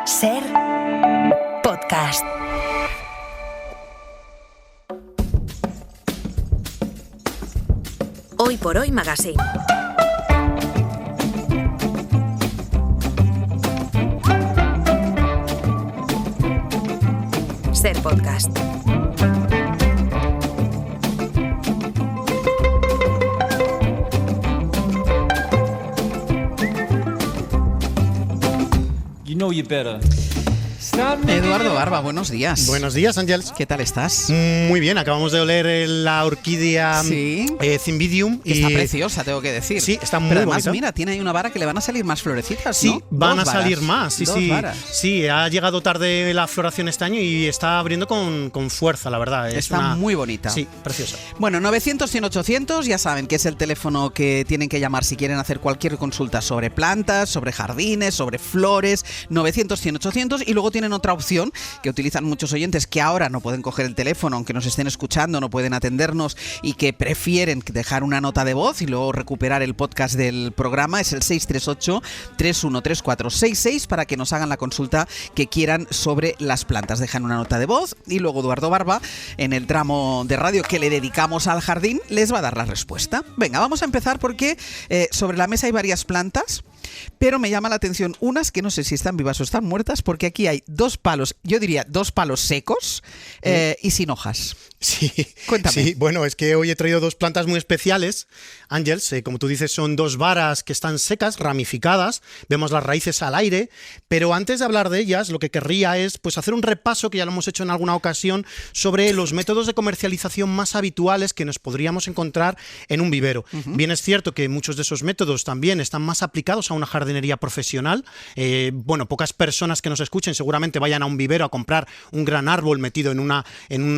Ser podcast. Hoy por Hoy Magazine. Ser podcast. You know you better. Eduardo Barba, buenos días. Buenos días, Ángels. ¿Qué tal estás? Muy bien, acabamos de oler la orquídea Cymbidium. Que está preciosa, tengo que decir. Sí, está muy Pero además, bonita. mira, tiene ahí una vara que le van a salir más florecitas, Sí, ¿no? van Dos a salir varas. más. Sí, Dos sí. varas. Sí, ha llegado tarde la floración este año y está abriendo con fuerza, la verdad. Está muy bonita. Sí, preciosa. Bueno, 900-100-800, ya saben que es el teléfono que tienen que llamar si quieren hacer cualquier consulta sobre plantas, sobre jardines, sobre flores. 900-100-800. Y luego tienen otra opción que utilizan muchos oyentes que ahora no pueden coger el teléfono, aunque nos estén escuchando, no pueden atendernos y que prefieren dejar una nota de voz y luego recuperar el podcast del programa. Es el 638-313466 para que nos hagan la consulta que quieran sobre las plantas. Dejan una nota de voz y luego Eduardo Barba, en el tramo de radio que le dedicamos al jardín, les va a dar la respuesta. Venga, vamos a empezar porque sobre la mesa hay varias plantas, pero me llama la atención unas que no sé si están vivas o están muertas, porque aquí hay dos palos, yo diría dos palos secos y sin hojas. Sí, Cuéntame. Sí, bueno, es que hoy he traído dos plantas muy especiales, Ángels. Como tú dices, son dos varas que están secas, ramificadas, vemos las raíces al aire, pero antes de hablar de ellas, lo que querría es pues hacer un repaso, que ya lo hemos hecho en alguna ocasión, sobre los métodos de comercialización más habituales que nos podríamos encontrar en un vivero. Bien es cierto que muchos de esos métodos también están más aplicados a una jardinería profesional. Bueno, pocas personas que nos escuchen seguramente vayan a un vivero a comprar un gran árbol metido en una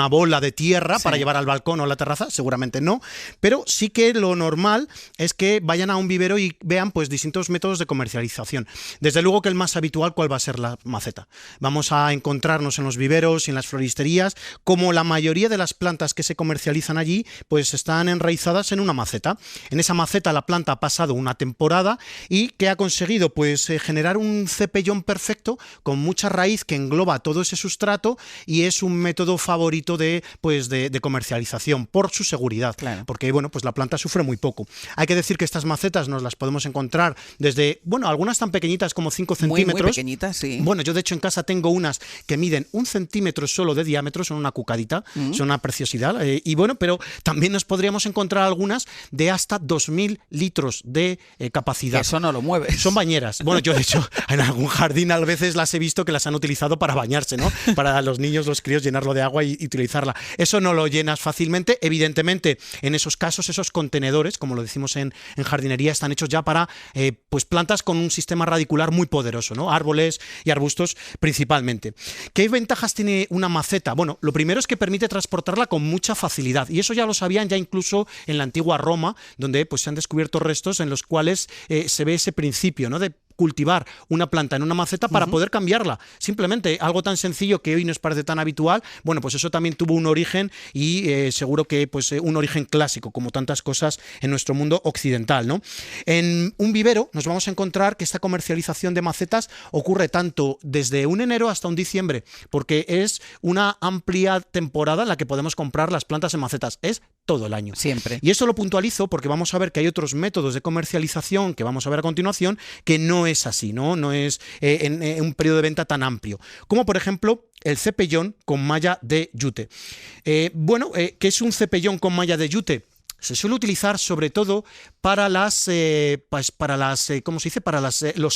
bola de tierra para llevar al balcón o a la terraza, seguramente no, pero sí que lo normal es que vayan a un vivero y vean pues distintos métodos de comercialización. Desde luego que el más habitual, ¿cuál va a ser? La maceta. Vamos a encontrarnos en los viveros y en las floristerías como la mayoría de las plantas que se comercializan allí pues están enraizadas en una maceta. En esa maceta la planta ha pasado una temporada y ¿qué ha conseguido? Pues generar un cepellón perfecto con mucha raíz que engloba todo ese sustrato, y es un método favorito de comercialización por su seguridad, claro. Porque bueno, pues la planta sufre muy poco. Hay que decir que estas macetas nos las podemos encontrar desde, bueno, algunas tan pequeñitas como 5 centímetros. Muy pequeñitas, sí. Bueno, yo de hecho en casa tengo unas que miden 1 centímetro solo de diámetro, son una cucadita, son una preciosidad, y bueno, pero también nos podríamos encontrar algunas de hasta 2.000 litros de capacidad. Que eso no lo mueves. Son bañeras. Bueno, yo de hecho en algún jardín a veces las he visto que las han utilizado para bañarse, ¿no? Para los niños, los críos, llenarlo de agua y utilizarla. Eso no lo llenas fácilmente. Evidentemente, en esos casos, esos contenedores, como lo decimos en jardinería, están hechos ya para pues plantas con un sistema radicular muy poderoso, ¿no? Árboles y arbustos principalmente. ¿Qué ventajas tiene una maceta? Bueno, lo primero es que permite transportarla con mucha facilidad, y eso ya lo sabían ya incluso en la antigua Roma, donde pues se han descubierto restos en los cuales se ve ese principio, ¿no? De cultivar una planta en una maceta para poder cambiarla. Simplemente algo tan sencillo que hoy nos parece tan habitual. Bueno, pues eso también tuvo un origen, y seguro que pues un origen clásico, como tantas cosas en nuestro mundo occidental, ¿no? En un vivero nos vamos a encontrar que esta comercialización de macetas ocurre tanto desde un enero hasta un diciembre, porque es una amplia temporada en la que podemos comprar las plantas en macetas. Es todo el año. Siempre. Y eso lo puntualizo porque vamos a ver que hay otros métodos de comercialización que vamos a ver a continuación que no es así, no es en un periodo de venta tan amplio. Como por ejemplo el cepellón con malla de yute. ¿Qué es un cepellón con malla de yute? Se suele utilizar sobre todo para los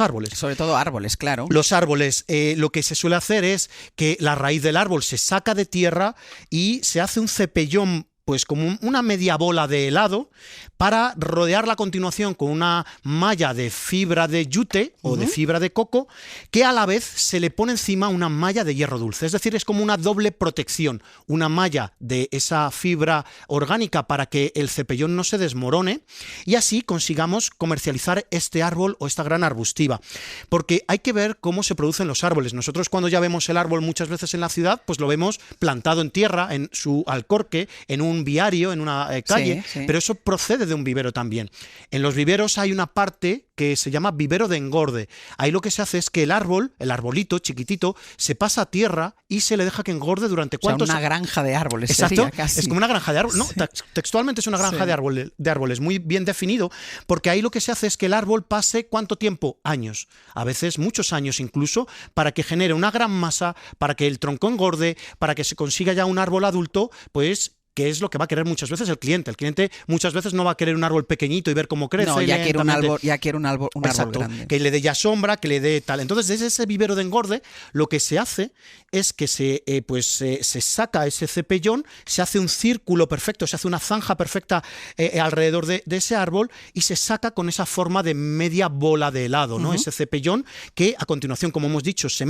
árboles. Sobre todo árboles, claro. Los árboles, lo que se suele hacer es que la raíz del árbol se saca de tierra y se hace un cepellón, pues como una media bola de helado, para rodearla a continuación con una malla de fibra de yute o de fibra de coco, que a la vez se le pone encima una malla de hierro dulce. Es decir, es como una doble protección, una malla de esa fibra orgánica para que el cepellón no se desmorone, y así consigamos comercializar este árbol o esta gran arbustiva. Porque hay que ver cómo se producen los árboles. Nosotros cuando ya vemos el árbol muchas veces en la ciudad, pues lo vemos plantado en tierra, en su alcorque, en un un viario, en una calle, Sí, sí. pero eso procede de un vivero también. En los viveros hay una parte que se llama vivero de engorde. Ahí lo que se hace es que el arbolito chiquitito, se pasa a tierra y se le deja que engorde durante O sea, ¿cuántos? una granja de árboles. Exacto, sería casi. es como una granja de árboles. No, textualmente es una granja Sí. de árboles, muy bien definido, porque ahí lo que se hace es que el árbol pase ¿cuánto tiempo? Años, a veces muchos años incluso, para que genere una gran masa, para que el tronco engorde, para que se consiga ya un árbol adulto, pues que es lo que va a querer muchas veces el cliente. El cliente muchas veces no va a querer un árbol pequeñito y ver cómo crece. No, ya quiere un lentamente. árbol, un árbol Exacto, grande. que le dé ya sombra, que le dé tal. Entonces, desde ese vivero de engorde, lo que se hace es que se saca ese cepellón, se hace un círculo perfecto, se hace una zanja perfecta alrededor de ese árbol y se saca con esa forma de media bola de helado, ¿no? Ese cepellón que a continuación, como hemos dicho, se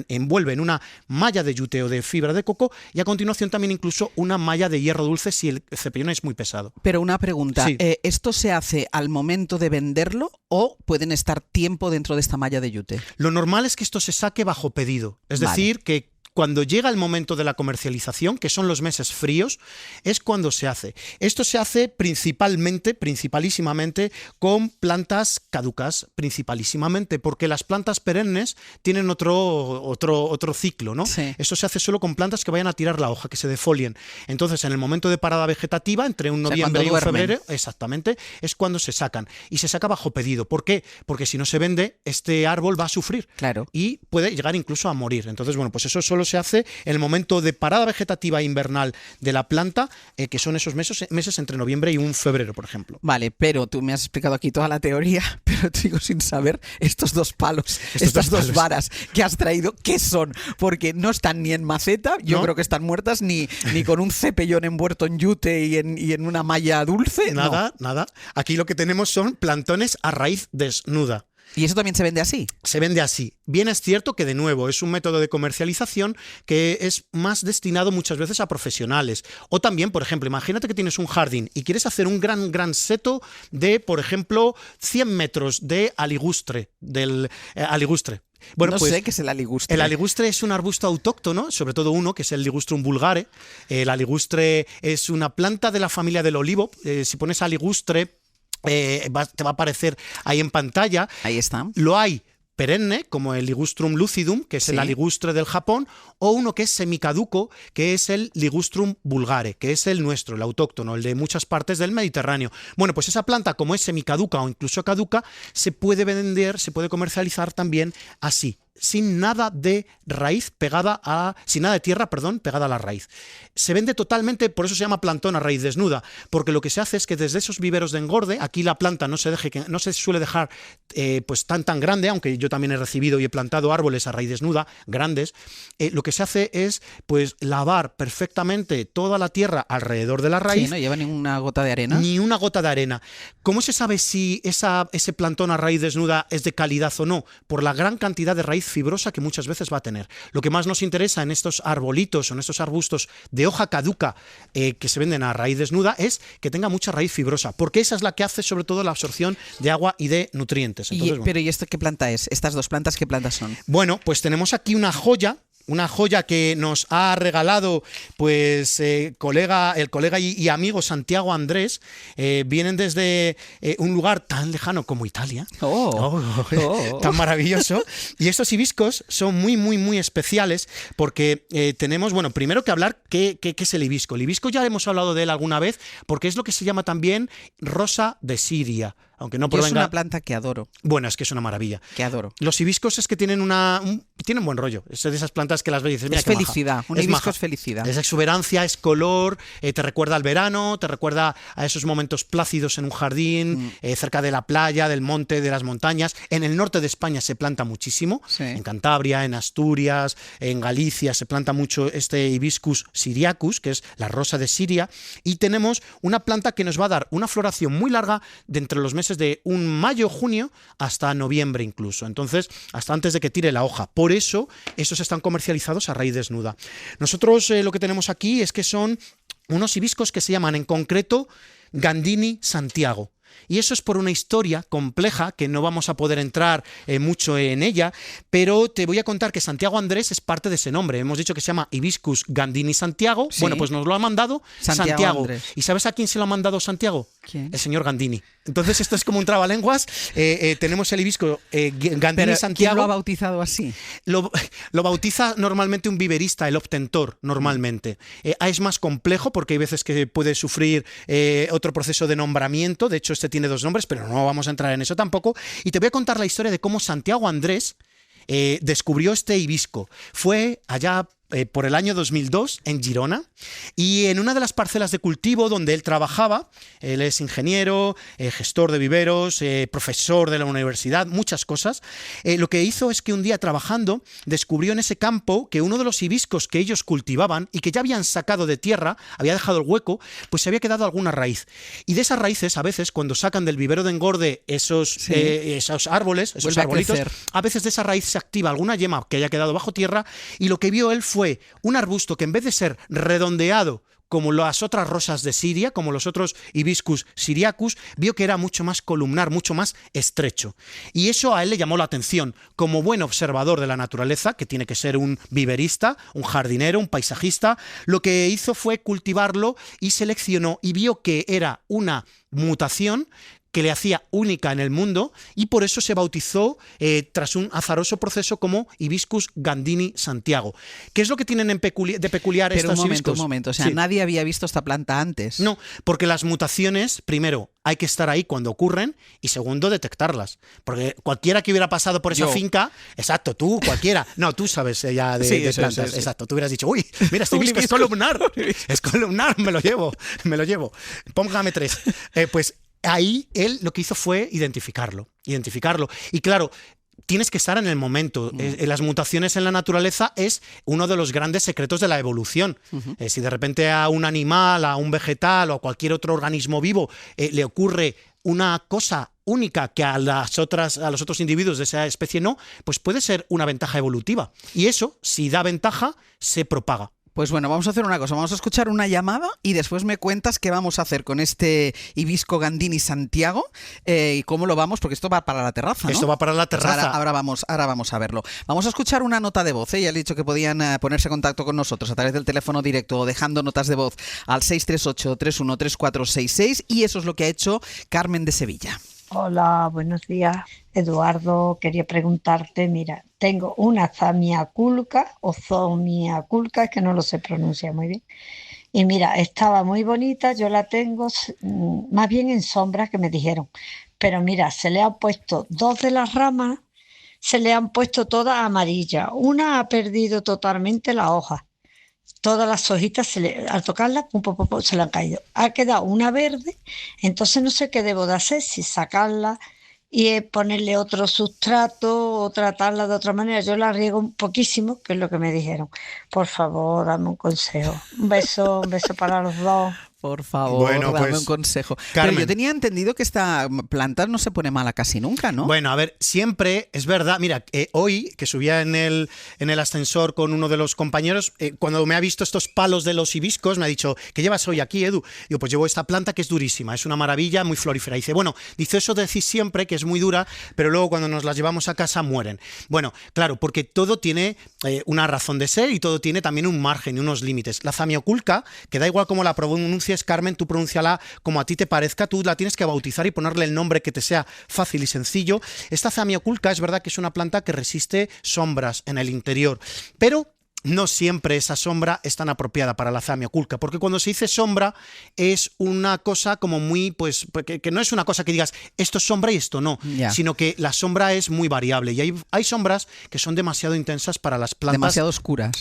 envuelve en una malla de yute o de fibra de coco y a continuación también incluso una malla de hierro dulce si el cepellón es muy pesado. Pero una pregunta, Sí. ¿esto se hace al momento de venderlo o pueden estar tiempo dentro de esta malla de yute? Lo normal es que esto se saque bajo pedido, es Vale. decir, que cuando llega el momento de la comercialización, que son los meses fríos, es cuando se hace. Esto se hace principalísimamente con plantas caducas, principalísimamente, porque las plantas perennes tienen otro ciclo, ¿no? Sí. Eso se hace solo con plantas que vayan a tirar la hoja, que se defolien. Entonces, en el momento de parada vegetativa, entre un O sea, noviembre y un cuando duermen. febrero, exactamente, es cuando se sacan. Y se saca bajo pedido. ¿Por qué? Porque si no se vende, este árbol va a sufrir. Claro. Y puede llegar incluso a morir. Entonces, bueno, pues eso solo se hace en el momento de parada vegetativa invernal de la planta, que son esos meses entre noviembre y un febrero, por ejemplo. Vale, pero tú me has explicado aquí toda la teoría, pero sigo sin saber estos dos palos, estas dos dos palos. varas que has traído, ¿qué son? Porque no están ni en maceta, yo ¿No? creo que están muertas, ni con un cepellón envuelto en yute y en una malla dulce. no. Nada. Aquí lo que tenemos son plantones a raíz desnuda. ¿Y eso también se vende así? Se vende así. Bien es cierto que, de nuevo, es un método de comercialización que es más destinado muchas veces a profesionales. O también, por ejemplo, imagínate que tienes un jardín y quieres hacer un gran seto de, por ejemplo, 100 metros de aligustre, aligustre. Bueno, no pues, sé qué es el aligustre. el aligustre es un arbusto autóctono, sobre todo uno, que es el Ligustrum vulgare. El aligustre es una planta de la familia del olivo. Si pones aligustre, te va a aparecer ahí en pantalla. Ahí está. Lo hay perenne, como el Ligustrum lucidum, que es Sí. el aligustre del Japón, o uno que es semicaduco, que es el Ligustrum vulgare, que es el nuestro, el autóctono, el de muchas partes del Mediterráneo. Bueno, pues esa planta, como es semicaduca o incluso caduca, se puede vender, se puede comercializar también así, sin nada de raíz sin nada de tierra, pegada a la raíz. Se vende totalmente, por eso se llama plantón a raíz desnuda, porque lo que se hace es que desde esos viveros de engorde, aquí la planta no se suele dejar pues tan grande, aunque yo también he recibido y he plantado árboles a raíz desnuda, grandes. Lo que se hace es pues lavar perfectamente toda la tierra alrededor de la raíz. Sí, no lleva ni una gota de arena. Ni una gota de arena. ¿Cómo se sabe si ese plantón a raíz desnuda es de calidad o no? Por la gran cantidad de raíz fibrosa que muchas veces va a tener. Lo que más nos interesa en estos arbolitos o en estos arbustos de hoja caduca que se venden a raíz desnuda es que tenga mucha raíz fibrosa, porque esa es la que hace sobre todo la absorción de agua y de nutrientes. Entonces, Pero ¿y esto qué planta es? ¿Estas dos plantas qué plantas son? bueno, pues tenemos aquí una joya que nos ha regalado pues el colega y amigo Santiago Andrés. Vienen desde un lugar tan lejano como Italia. Tan maravilloso. Y estos hibiscos son muy especiales porque tenemos, bueno, primero que hablar qué es el hibisco. El hibisco ya hemos hablado de él alguna vez porque es lo que se llama también rosa de Siria. Aunque no provenga... Es una planta que adoro. Bueno, es que es una maravilla. Que adoro. Los hibiscos es que tienen tienen buen rollo. Es de esas plantas que las ves y dices, mira Es qué maja. felicidad. Un Es hibisco maja. es felicidad. Es exuberancia, es color, te recuerda al verano, te recuerda a esos momentos plácidos en un jardín, cerca de la playa, del monte, de las montañas. En el norte de España se planta muchísimo. Sí. En Cantabria, en Asturias, en Galicia se planta mucho este Hibiscus syriacus, que es la rosa de Siria. Y tenemos una planta que nos va a dar una floración muy larga de entre los meses de un mayo, junio, hasta noviembre incluso. Entonces, hasta antes de que tire la hoja. Por eso, esos están comercializados a raíz desnuda. Nosotros lo que tenemos aquí es que son unos hibiscos que se llaman en concreto Gandini Santiago. Y eso es por una historia compleja que no vamos a poder entrar mucho en ella, pero te voy a contar que Santiago Andrés es parte de ese nombre. Hemos dicho que se llama Hibiscus Gandini Santiago. Sí. Bueno, pues nos lo ha mandado Santiago. Andrés. ¿Y sabes a quién se lo ha mandado Santiago? ¿Quién? El señor Gandini. Entonces esto es como un trabalenguas. Tenemos el hibisco Gandini Pero Santiago. ¿quién lo ha bautizado así? Lo bautiza normalmente un viverista, el obtentor, normalmente. Es más complejo porque hay veces que puede sufrir otro proceso de nombramiento. De hecho, este tiene 2 nombres, pero no vamos a entrar en eso tampoco. Y te voy a contar la historia de cómo Santiago Andrés descubrió este hibisco. Fue allá por el año 2002 en Girona, y en una de las parcelas de cultivo donde él trabajaba, él es ingeniero, gestor de viveros, profesor de la universidad, muchas cosas, lo que hizo es que un día trabajando descubrió en ese campo que uno de los hibiscos que ellos cultivaban y que ya habían sacado de tierra, había dejado el hueco, pues se había quedado alguna raíz. Y de esas raíces, a veces, cuando sacan del vivero de engorde esos árboles, esos arbolitos, a veces de esa raíz se activa alguna yema que haya quedado bajo tierra, y lo que vio él fue un arbusto que en vez de ser redondeado como las otras rosas de Siria, como los otros Hibiscus syriacus, vio que era mucho más columnar, mucho más estrecho. Y eso a él le llamó la atención. Como buen observador de la naturaleza, que tiene que ser un viverista, un jardinero, un paisajista, lo que hizo fue cultivarlo y seleccionó, y vio que era una mutación que le hacía única en el mundo, y por eso se bautizó tras un azaroso proceso como Hibiscus Gandini Santiago. ¿Qué es lo que tienen de peculiar Pero estos un momento, o sea, Sí. nadie había visto esta planta antes. No, porque las mutaciones, primero, hay que estar ahí cuando ocurren, y segundo, detectarlas. Porque cualquiera que hubiera pasado por esa finca, exacto, tú, cualquiera, no, tú sabes ya de plantas, sí. exacto, tú hubieras dicho, uy, mira, este hibisco es columnar, me lo llevo, póngame 3. Pues ahí él lo que hizo fue identificarlo. Y claro, tienes que estar en el momento. Las mutaciones en la naturaleza es uno de los grandes secretos de la evolución. Si de repente a un animal, a un vegetal o a cualquier otro organismo vivo le ocurre una cosa única que a los otros individuos de esa especie no, pues puede ser una ventaja evolutiva. Y eso, si da ventaja, se propaga. Pues bueno, vamos a hacer una cosa, vamos a escuchar una llamada y después me cuentas qué vamos a hacer con este Hibisco Gandini Santiago y cómo lo vamos, porque esto va para la terraza, ¿no? Esto va para la terraza. Pues ahora vamos a verlo. Vamos a escuchar una nota de voz, ya le he dicho que podían ponerse en contacto con nosotros a través del teléfono directo o dejando notas de voz al 638-313466, y eso es lo que ha hecho Carmen de Sevilla. Hola, buenos días. Eduardo, quería preguntarte, mira, tengo una zamiaculca o zomiaculca, es que no lo sé pronunciar muy bien. Y mira, estaba muy bonita, yo la tengo más bien en sombra, que me dijeron. Pero mira, se le han puesto 2 de las ramas, se le han puesto todas amarillas. Una ha perdido totalmente la hoja. Todas las hojitas, al tocarla, se le han caído. Ha quedado una verde, entonces no sé qué debo de hacer, si sacarla y ponerle otro sustrato o tratarla de otra manera. Yo la riego un poquísimo, que es lo que me dijeron. Por favor, dame un consejo. Un beso para los dos. Por favor, bueno, dame pues, un consejo. Carmen. Pero yo tenía entendido que esta planta no se pone mala casi nunca, ¿no? Bueno, a ver, siempre es verdad. Mira, hoy que subía en el ascensor con uno de los compañeros, cuando me ha visto estos palos de los hibiscos, me ha dicho, ¿qué llevas hoy aquí, Edu? Digo, pues llevo esta planta que es durísima, es una maravilla, muy florífera. Dice, bueno, eso decís siempre, que es muy dura, pero luego cuando nos las llevamos a casa mueren. Bueno, claro, porque todo tiene una razón de ser y todo tiene también un margen y unos límites. La zamioculca, que da igual cómo la pronuncies, Carmen, tú pronúnciala como a ti te parezca, tú la tienes que bautizar y ponerle el nombre que te sea fácil y sencillo. Esta zamioculca es verdad que es una planta que resiste sombras en el interior, pero no siempre esa sombra es tan apropiada para la zamioculca, porque cuando se dice sombra es una cosa como muy, pues, que no es una cosa que digas esto es sombra y esto no, sino que la sombra es muy variable y hay sombras que son demasiado intensas para las plantas.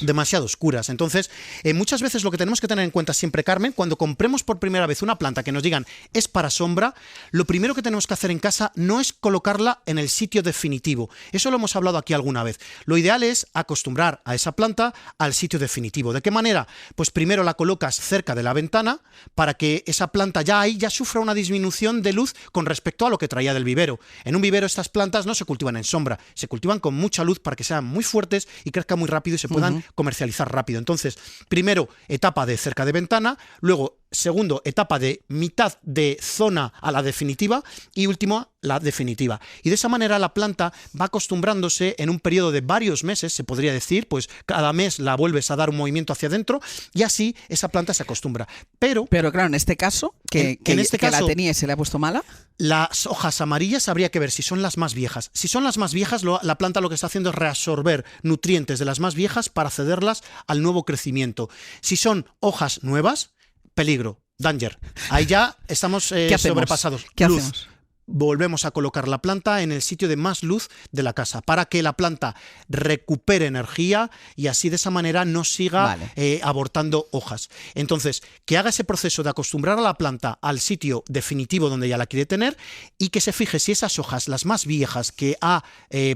Demasiado oscuras. Entonces, muchas veces lo que tenemos que tener en cuenta siempre, Carmen, cuando compremos por primera vez una planta que nos digan es para sombra, lo primero que tenemos que hacer en casa no es colocarla en el sitio definitivo. Eso lo hemos hablado aquí alguna vez. Lo ideal es acostumbrar a esa planta al sitio definitivo. ¿De qué manera? Pues primero la colocas cerca de la ventana para que esa planta ya sufra una disminución de luz con respecto a lo que traía del vivero. En un vivero estas plantas no se cultivan en sombra, se cultivan con mucha luz para que sean muy fuertes y crezcan muy rápido y se puedan comercializar rápido. Entonces, primero etapa de cerca de ventana, luego Segundo, etapa de mitad de zona a la definitiva y último, la definitiva. Y de esa manera la planta va acostumbrándose en un periodo de varios meses, se podría decir, pues cada mes la vuelves a dar un movimiento hacia adentro y así esa planta se acostumbra. Pero claro, en este caso, que la tenía y se le ha puesto mala. Las hojas amarillas habría que ver si son las más viejas. Si son las más viejas, la planta lo que está haciendo es reabsorber nutrientes de las más viejas para cederlas al nuevo crecimiento. Si son hojas nuevas, peligro, danger. Ahí ya estamos sobrepasados. ¿Qué hacemos? Volvemos a colocar la planta en el sitio de más luz de la casa para que la planta recupere energía y así de esa manera no siga abortando hojas. Entonces, que haga ese proceso de acostumbrar a la planta al sitio definitivo donde ya la quiere tener y que se fije si esas hojas, las más viejas que ha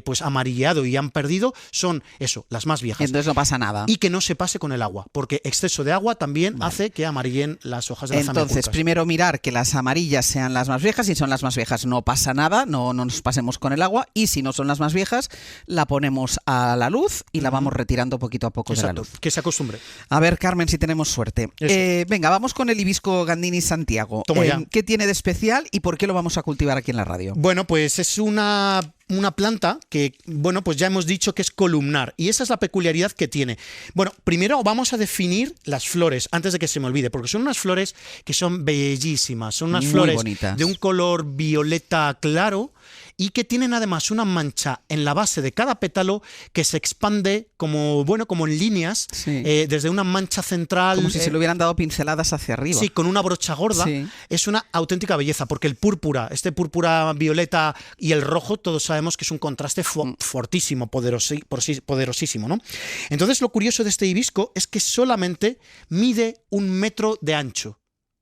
pues amarilleado y han perdido, son eso, las más viejas. Entonces no pasa nada. Y que no se pase con el agua, porque exceso de agua también hace que amarillen las hojas de la zamiaculcas. Entonces, primero mirar que las amarillas sean las más viejas. Si son las más viejas, no pasa nada, no nos pasemos con el agua, y si no son las más viejas, la ponemos a la luz y la vamos retirando poquito a poco. Exacto, de la luz. Que se acostumbre. A ver, Carmen, si tenemos suerte. Venga, vamos con el hibisco Gandini Santiago. ¿Qué tiene de especial y por qué lo vamos a cultivar aquí en la radio? Bueno, pues es una planta que, bueno, pues ya hemos dicho que es columnar y esa es la peculiaridad que tiene. Bueno, primero vamos a definir las flores antes de que se me olvide, porque son unas flores que son bellísimas, son unas flores bonitas, de un color violeta claro y que tienen además una mancha en la base de cada pétalo que se expande como en líneas, desde una mancha central. Como si se le hubieran dado pinceladas hacia arriba. Sí, con una brocha gorda. Sí. Es una auténtica belleza, porque el púrpura, púrpura violeta y el rojo, todos sabemos que es un contraste fortísimo, poderosísimo, ¿no? Entonces lo curioso de este hibisco es que solamente mide 1 metro de ancho.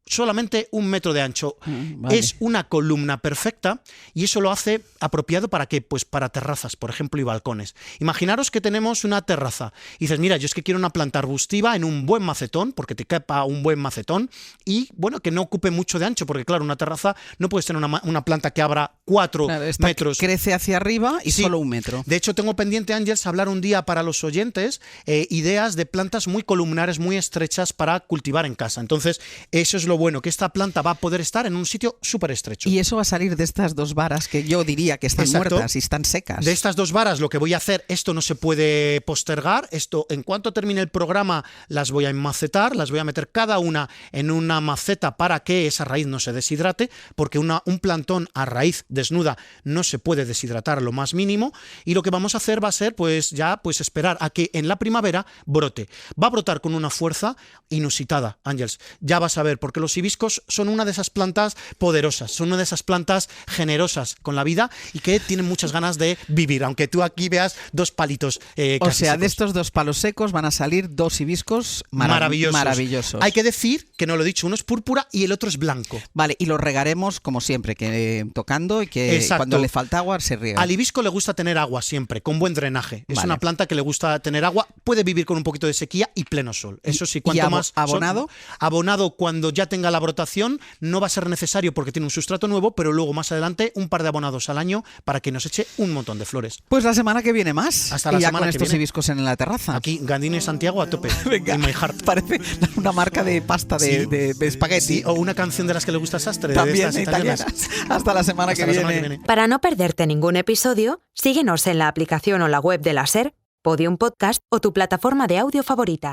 Solamente 1 metro de ancho. Vale. Es una columna perfecta y eso lo hace apropiado ¿para qué? Pues para terrazas, por ejemplo, y balcones. Imaginaros que tenemos una terraza y dices, mira, yo es que quiero una planta arbustiva en un buen macetón, porque te quepa un buen macetón y, bueno, que no ocupe mucho de ancho, porque, claro, una terraza no puedes tener una planta que abra 4 metros. Crece hacia arriba y sí, solo 1 metro. De hecho, tengo pendiente, Ángels, hablar un día para los oyentes ideas de plantas muy columnares, muy estrechas para cultivar en casa. Entonces, eso es lo bueno, que esta planta va a poder estar en un sitio súper estrecho. Y eso va a salir de estas 2 varas que yo diría que están muertas y están secas. De estas 2 varas lo que voy a hacer, esto no se puede postergar, esto en cuanto termine el programa las voy a enmacetar, las voy a meter cada una en una maceta para que esa raíz no se deshidrate, porque un plantón a raíz desnuda no se puede deshidratar a lo más mínimo, y lo que vamos a hacer va a ser pues esperar a que en la primavera brote. Va a brotar con una fuerza inusitada, Ángels. Ya vas a ver, porque los hibiscos son una de esas plantas poderosas, son una de esas plantas generosas con la vida y que tienen muchas ganas de vivir, aunque tú aquí veas 2 palitos o sea, secos. De estos 2 palos secos van a salir 2 hibiscos maravillosos. Hay que decir, que no lo he dicho, uno es púrpura y el otro es blanco. Vale, y los regaremos como siempre, que tocando y que cuando le falta agua se riega. Al hibisco le gusta tener agua siempre, con buen drenaje. Es una planta que le gusta tener agua, puede vivir con un poquito de sequía y pleno sol. Eso sí, cuanto más abonado. Abonado cuando ya tenga la brotación no va a ser necesario porque tiene un sustrato nuevo, pero luego más adelante un par de abonados al año para que nos eche un montón de flores. Pues la semana que viene más. Hasta la y ya semana con que estos viene. hibiscos en la terraza. Aquí, Gandini Santiago a tope. Venga, in my heart. Parece una marca de pasta de espagueti. Sí, o una canción de las que le gusta a Sastre. También de estas italianas. Hasta la semana que viene. Para no perderte ningún episodio, síguenos en la aplicación o la web de la SER, Podium Podcast o tu plataforma de audio favorita.